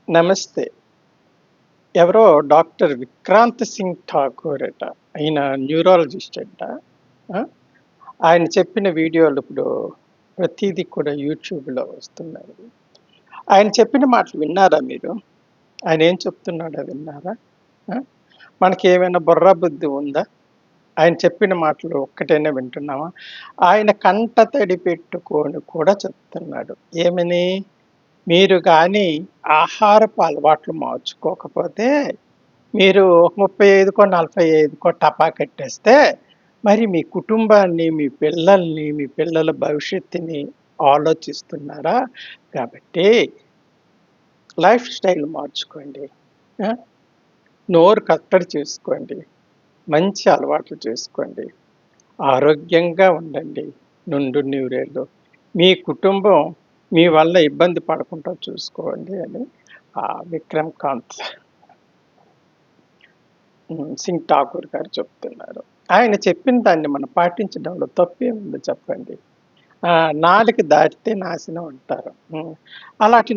నమస్తే. ఎవరో డాక్టర్ విక్రాంత్ సింగ్ ఠాకూర్ అట. ఆయన న్యూరాలజిస్ట్ అంట. ఆ! ఆయన చెప్పిన వీడియోలు ఇప్పుడు ప్రతీదీ కూడా యూట్యూబ్‌లో వస్తున్నాయి. ఆయన చెప్పిన మాటలు విన్నారా మీరు? ఆయన ఏం చెప్తున్నాడో విన్నారా? ఆ! మనకేమైనా బుర్ర బుద్ధి ఉందా? ఆయన చెప్పిన మాటలు ఒక్కటైనా వింటున్నామా? ఆయన కంటతడి పెట్టుకొని కూడా చెప్తున్నాడు. ఏమని? మీరు గాని ఆహారపు అలవాట్లు మార్చుకోకపోతే మీరు ఒక 35కో, 45కో టపా కట్టేస్తే, మరి మీ కుటుంబాన్ని, మీ పిల్లల భవిష్యత్తుని ఆలోచిస్తున్నారా? కాబట్టి లైఫ్ స్టైల్ మార్చుకోండి. ఆ! నోరు కట్టడి చేసుకోండి. మంచి అలవాట్లు చేసుకోండి. ఆరోగ్యంగా ఉండండి. నిండు నూరేళ్ళు. మీ కుటుంబం మీ వల్ల ఇబ్బంది పడకుండా చూసుకోండి అని విక్రమ్ కాంత్ సింగ్ ఠాకూర్ గారు చెప్తున్నారు. ఆయన చెప్పిన దాన్ని మనం పాటించడంలో తప్పేముందో చెప్పండి. నాలుక దాటితే నాశనం అంటారు. అలాంటి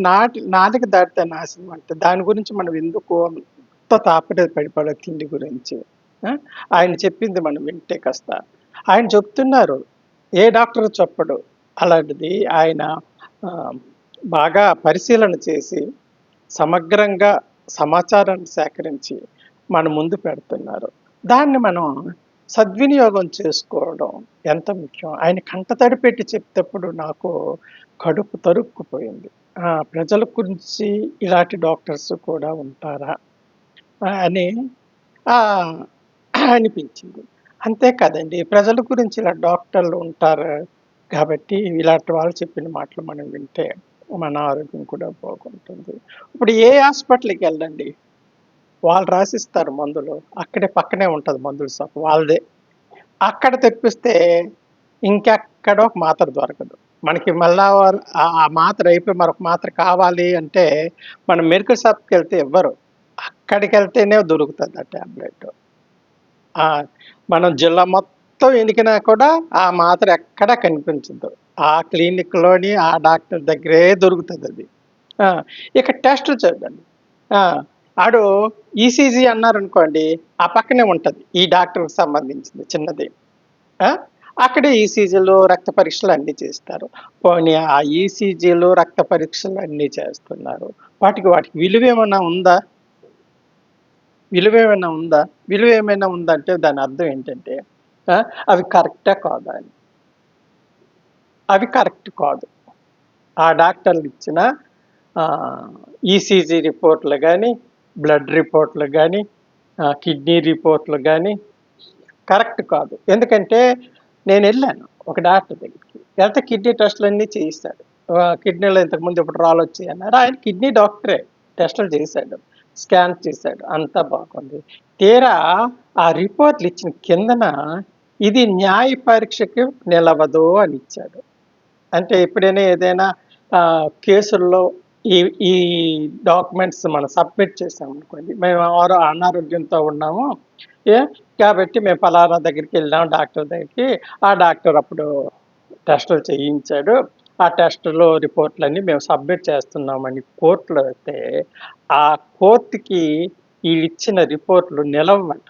నాలుక దాటితే నాశనం అంటే దాని గురించి మనం ఎందుకు అంత తాపత్రయపడిపోవడం తిండి గురించి. ఆ! ఆయన చెప్పింది మనం వింటే కాస్త. ఆయన చెప్తున్నారు. ఏ డాక్టర్ చెప్పడు. అలాంటిది ఆయన ఆహ్, బాగా పరిశీలన చేసి సమగ్రంగా సమాచారాన్ని సేకరించి మన ముందు పెడుతున్నారు. దాన్ని మనం సద్వినియోగం చేసుకోవడం ఎంత ముఖ్యం. ఆయన కంటతడి పెట్టి చెప్పేటప్పుడు నాకు కడుపు తరుక్కుపోయింది. ప్రజల గురించి ఇలాంటి డాక్టర్స్ కూడా ఉంటారా? అని ఆహ్, అనిపించింది. అంతే కాదండి. ప్రజల గురించి ఇలా డాక్టర్లు ఉంటారు కాబట్టి ఇలాంటి వాళ్ళు చెప్పిన మాటలు మనం వింటే మన ఆరోగ్యం కూడా బాగుంటుంది. ఇప్పుడు ఏ హాస్పిటల్‌కి వెళ్ళండి. వాళ్ళు రాసిస్తారు మందులు. అక్కడే పక్కనే ఉంటది మందుల షాప్ వాళ్ళదే. అక్కడ తెప్పిస్తే ఇంకెక్కడో ఒక మాత్ర దొరకదు. మనకి మళ్ళా ఆ మాత్ర అయిపోయి మరొక మాత్ర కావాలి అంటే మనం మెడికల్ షాప్‌కెళ్తే ఇవ్వరు. అక్కడికెళ్తేనే దొరుకుతది ఆ టాబ్లెట్. ఆ! మనం జిల్లా మొత్తం ఎనికినా కూడా ఆ మాత్ర ఎక్కడా కనిపించదు. ఆ క్లినిక్‌లోని ఆ డాక్టర్ దగ్గరే దొరుకుతదది. ఆ! ఇక టెస్టులు చూడండి. ఆ! ఆడు ఈసీజీ అన్నారనుకోండి, ఆ పక్కనే ఉంటది. ఈ డాక్టర్‌కి సంబంధించింది చిన్నది. ఆ! అక్కడే ఈసీజీలు, రక్త పరీక్షలు అన్నీ చేస్తారు. పోనీ ఆ ఈసీజీలు, రక్త పరీక్షలు అన్నీ చేస్తున్నారు. వాటికి విలువేమన్నా ఉందా? విలువేమైనా ఉందా? విలువేమైనా ఉందంటే దాని అర్థం ఏంటంటే, ఆ! అవి కరెక్టా కాదా అని. అవి కరెక్ట్ కాదు. ఆ డాక్టర్లిచ్చిన ఆహ్, ఈసీజీ రిపోర్ట్‌లు గాని, బ్లడ్ రిపోర్ట్‌లు గాని, కిడ్నీ రిపోర్ట్‌లు గాని కరెక్ట్ కాదు. ఎందుకంటే నేనెళ్ళాను ఒక డాక్టర్ దగ్గరికి. వెళ్తే కిడ్నీ టెస్ట్‌లన్నీ చేయిస్తాడు. కిడ్నీలో ఇంతకుముందు ఎప్పుడు రాళ్ళొచ్చాయన్నారు. ఆయన కిడ్నీ డాక్టరే. టెస్టులు చేశాడు. స్కాన్ చేశాడు. అంతా బాగుంది. తీరా ఆ రిపోర్ట్‌లు ఇచ్చిన కిందన ఇది న్యాయ పరీక్షకి నిలవదు అని ఇచ్చాడు. అంటే ఎప్పుడైనా ఏదైనా కేసుల్లో ఈ ఈ డాక్యుమెంట్స్ మనం సబ్మిట్ చేసామనుకోండి. మేము అనారోగ్యంతో ఉన్నాము. ఏ కాబట్టి మేము పలానా దగ్గరికెళ్ళాం డాక్టర్ దగ్గరికి. ఆ డాక్టర్ అప్పుడు టెస్టులు చేయించాడు. ఆ టెస్టులు రిపోర్ట్‌లన్నీ మేము సబ్మిట్ చేస్తున్నామని కోర్ట్‌లో అయితే, ఆ కోర్ట్‌కి ఈళ్ళిచ్చిన రిపోర్ట్‌లు నిలవవంట.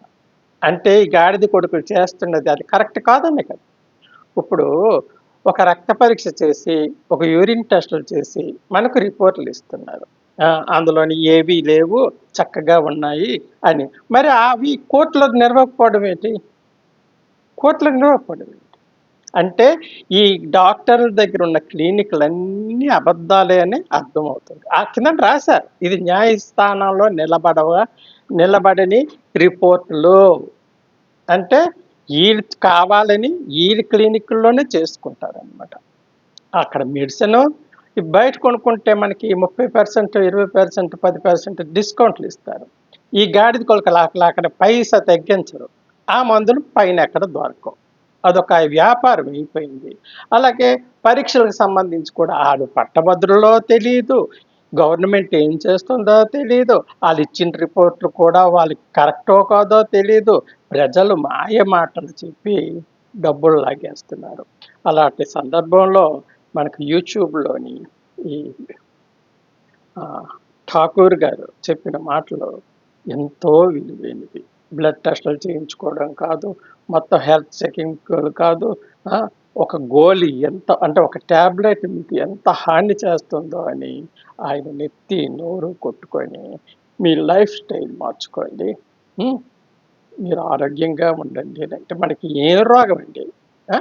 అంటే ఈ గాడిద కొడుకులు చేస్తున్నది అది కరెక్ట్ కాదనే కదా! ఇప్పుడు ఒక రక్త పరీక్ష చేసి, ఒక యూరిన్ టెస్టులు చేసి, మనకు రిపోర్టులు ఇస్తున్నారు. అందులోని ఏవి లేవు, చక్కగా ఉన్నాయి అని. మరి అవి కోర్టులోకి నిలవకపోవడం ఏంటి? కోర్టులోకి నిలవకపోవడం ఏంటి? అంటే ఈ డాక్టర్ల దగ్గర ఉన్న క్లినిక్‌లన్నీ అబద్ధాలే అని అర్థమవుతుంది. ఆ కిందన రాశారు. ఇది న్యాయస్థానంలో నిలబడని రిపోర్టులు. అంటే ఈళ్ళు కావాలని ఈళ్ళ క్లినిక్‌ల్లోనే చేసుకుంటారనమాట. అక్కడ మెడిసిను బయట కొనుక్కుంటే మనకి 30%, 20%, 10% డిస్కౌంట్లు ఇస్తారు. ఈ గాడిద కొలకలు అక్కడ పైసా తగ్గించరు. ఆ మందులు పైన ఎక్కడ దొరకవు. అదొక వ్యాపారం అయిపోయింది. అలాగే పరీక్షలకు సంబంధించి కూడా ఆడు పట్టభద్రులో తెలీదు. గవర్నమెంట్ ఏం చేస్తుందో తెలీదు. ఆళ్ళిచ్చిన రిపోర్ట్‌లు కూడా వాళ్ళకి కరెక్టో కాదో తెలీదు. ప్రజలు మాయ మాటలు చెప్పి డబ్బులు లాగేస్తున్నారు. అలాంటి సందర్భంలో మనకు యూట్యూబ్‌లోని ఈ ఆహ్, ఠాకూర్ గారు చెప్పిన మాటలు ఎంతో విలువైనవి. బ్లడ్ టెస్టులు చేయించుకోవడం కాదు, మొత్తం హెల్త్ చెకింగ్‌లు కాదు. ఆ! ఒక గోళీ ఎంత అంటే ఒక టాబ్లెట్ మీకు ఎంత హాని చేస్తుందో అని ఆయన నెత్తి, నోరు కొట్టుకొని మీ లైఫ్ స్టైల్ మార్చుకోండి. హ్మ్. మీరు ఆరోగ్యంగా ఉండండి. అంటే మనకి ఏం రోగం అండి? ఆ!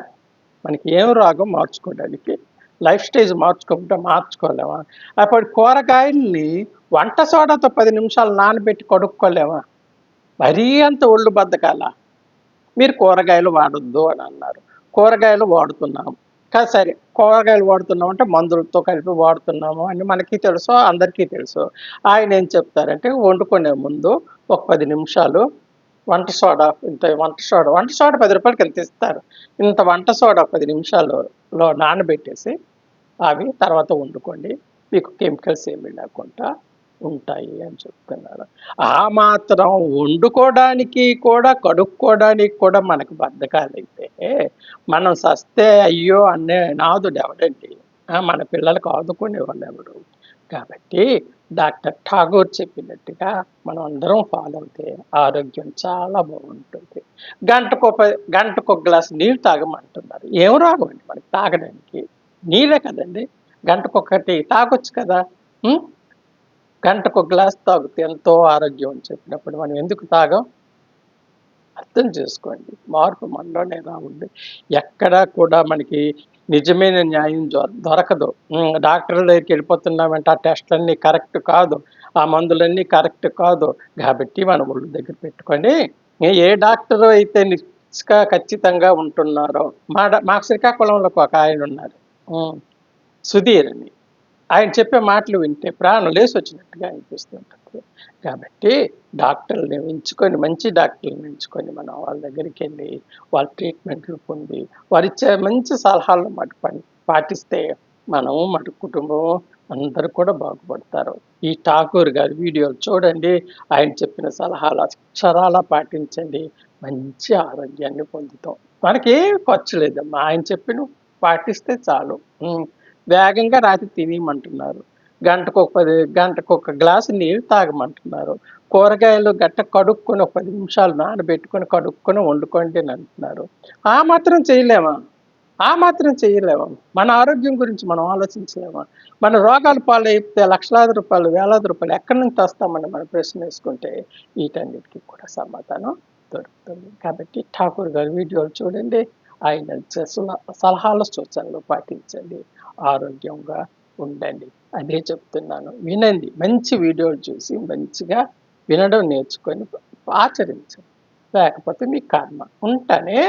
మనకి ఏం రోగం మార్చుకోవడానికి? లైఫ్ స్టైల్ మార్చుకుంటే మార్చుకోలేమా? అప్పుడు కూరగాయల్ని వంట సోడాతో 10 నిమిషాలు నానబెట్టి కడుక్కోలేమా? మరీ అంత ఒళ్ళు బద్ధకాలా? మీరు కూరగాయలు వాడొద్దు అని అన్నారు. కూరగాయలు వాడుతున్నాం. సరే కూరగాయలు వాడుతున్నాం అంటే మందులతో కలిపి వాడుతున్నాము అని మనకి తెలుసు, అందరికీ తెలుసు. ఆయన ఏం చెప్తారంటే వండుకునే ముందు ఒక 10 నిమిషాలు వంట సోడా వంట సోడా రూ. 10కి ఇంత ఇస్తారు. ఇంత వంట సోడా 10 నిమిషాలులో నానబెట్టేసి అవి తర్వాత వండుకోండి. మీకు కెమికల్స్ ఏమీ లేకుండా ఉంటాయి అని చెప్తున్నారు. ఆ మాత్రం వండుకోవడానికి కూడా, కడుక్కోవడానికి కూడా మనకు బద్ధకాలైతే, మనం సస్తే అయ్యో అనే నాదుడు ఎవడండి? మన పిల్లలకు ఆదుకునేవాళ్ళు ఎవరు? కాబట్టి డాక్టర్ ఠాగూర్ చెప్పినట్టుగా మనం అందరం ఫాలో అవుతే ఆరోగ్యం చాలా బాగుంటుంది. గంటకొక గ్లాస్ నీళ్ళు తాగమంటున్నారు. ఏం రోగం అండి మనకి తాగడానికి? నీళ్ళే కదండి. గంటకొకటి తాగొచ్చు కదా. ఉం? గంటకు గ్లాస్ తాగితే ఎంతో ఆరోగ్యం అని చెప్పినప్పుడు మనం ఎందుకు తాగం? అర్థం చేసుకోండి. మార్పు మనలోనే రావాలి. ఎక్కడా కూడా మనకి నిజమైన న్యాయం దొరకదు. డాక్టర్ల దగ్గరికి వెళ్ళిపోతున్నామంటే ఆ టెస్టులన్నీ కరెక్ట్ కాదు, ఆ మందులన్నీ కరెక్ట్ కాదు. కాబట్టి మన ఒళ్ళు దగ్గర పెట్టుకొని ఏ డాక్టర్ అయితే ఖచ్చితంగా ఉంటున్నారో మా శ్రీకాకుళంలో ఒక ఆయన ఉన్నారు, సుధీర్ అని. ఆయన చెప్పే మాటలు వింటే ప్రాణం లేసొచ్చినట్టుగా అనిపిస్తుంటుంది. కాబట్టి డాక్టర్లని ఎంచుకొని, మంచి డాక్టర్లను ఎంచుకొని మనం వాళ్ళ దగ్గరికి వెళ్ళి వాళ్ళ ట్రీట్మెంట్లు పొంది వారిచ్చే మంచి సలహాలను పాటిస్తే మనం మన కుటుంబం అందరూ కూడా బాగుపడతారు. ఈ ఠాకూర్ గారి వీడియోలు చూడండి, ఆయన చెప్పిన సలహాలు అక్షరాలా పాటించండి, మంచి ఆరోగ్యాన్ని పొందుతాం. మనకేం ఖర్చు లేదమ్మా, ఆయన చెప్పిన పాటిస్తే చాలు. వేగంగా రాత్రి తినేయమంటున్నారు. గంటకొక గ్లాసు నీళ్ళు తాగమంటున్నారు. కూరగాయలు కడుక్కొని ఒక 10 నిమిషాలు నానబెట్టుకొని కడుక్కొని వండుకోండి అని అంటున్నారు. ఆ మాత్రం చేయలేమా? మన ఆరోగ్యం గురించి మనం ఆలోచించలేమా? మన రోగాల పాలైతే లక్షలాది రూపాయలు, వేలాది రూపాయలు ఎక్కడి నుంచి తెస్తామని మనం ప్రశ్న వేసుకుంటే వీటన్నిటికీ కూడా సమాధానం దొరుకుతుంది. కాబట్టి ఠాకూర్ గారి వీడియోలు చూడండి, ఆయన సలహాలు, సూచనలు పాటించండి, ఆరోగ్యంగా ఉండండి. అదే చెప్తున్నాను. వినండి, మంచి వీడియోలు చూసి మంచిగా వినడం నేర్చుకొని ఆచరించండి. లేకపోతే మీ కర్మ. ఉంటానే.